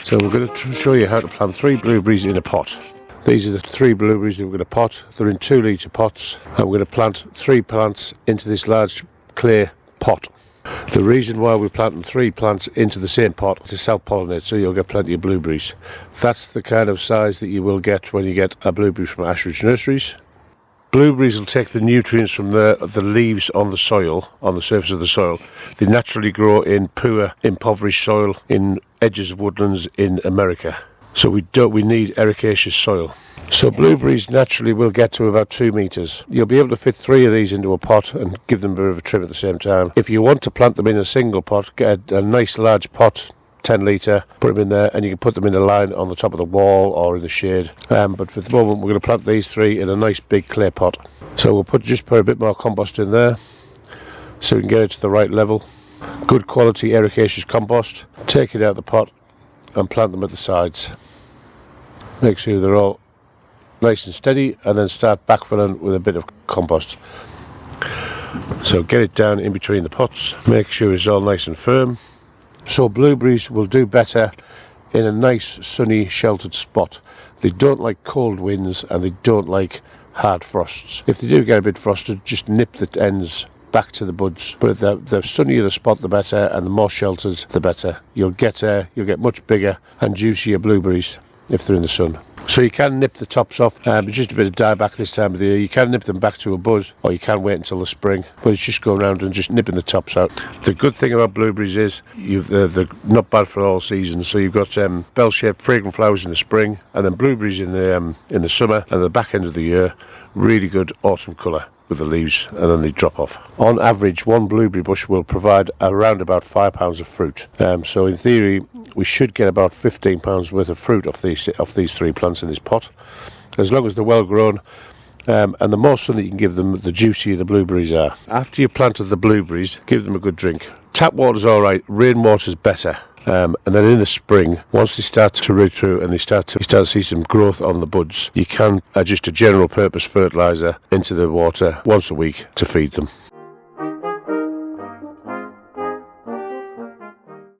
So we're going to show you how to plant 3 blueberries in a pot. These are the 3 blueberries that we're going to pot. They're in 2 litre pots, and we're going to plant 3 plants into this large clay pot. The reason why we're planting 3 plants into the same pot is to self-pollinate, so you'll get plenty of blueberries. That's the kind of size that you will get when you get a blueberry from Ashridge nurseries. Blueberries will take the nutrients from the leaves on the soil, on the surface of the soil. They naturally grow in poor, impoverished soil in edges of woodlands in America. So we need ericaceous soil. So blueberries naturally will get to about 2 metres. You'll be able to fit 3 of these into a pot and give them a bit of a trim at the same time. If you want to plant them in a single pot, get a nice large pot, 10 litre, put them in there, and you can put them in a line on the top of the wall or in the shade. But for the moment we're going to plant these 3 in a nice big clay pot. So we'll just put a bit more compost in there so we can get it to the right level. Good quality ericaceous compost. Take it out of the pot and plant them at the sides. Make sure they're all nice and steady, and then start backfilling with a bit of compost. So get it down in between the pots, make sure it's all nice and firm. So blueberries will do better in a nice sunny sheltered spot. They don't like cold winds and they don't like hard frosts. If they do get a bit frosted, just nip the ends back to the buds. But the sunnier the spot, the better, and the more sheltered, the better. You'll get much bigger and juicier blueberries if they're in the sun. So you can nip the tops off, just a bit of dieback this time of the year. You can nip them back to a bud, or you can wait until the spring, but it's just going around and just nipping the tops out. The good thing about blueberries is they're not bad for all seasons. So you've got bell-shaped fragrant flowers in the spring, and then blueberries in the summer, and the back end of the year, really good autumn colour with the leaves, and then they drop off. On average, 1 blueberry bush will provide around about 5 pounds of fruit. So in theory, we should get about 15 pounds worth of fruit off these 3 plants in this pot, as long as they're well grown. And the more sun that you can give them, the juicier the blueberries are. After you've planted the blueberries, give them a good drink. Tap water's all right, rainwater's better. And then in the spring, once they start to root through and you start to see some growth on the buds, you can adjust a general purpose fertiliser into the water once a week to feed them.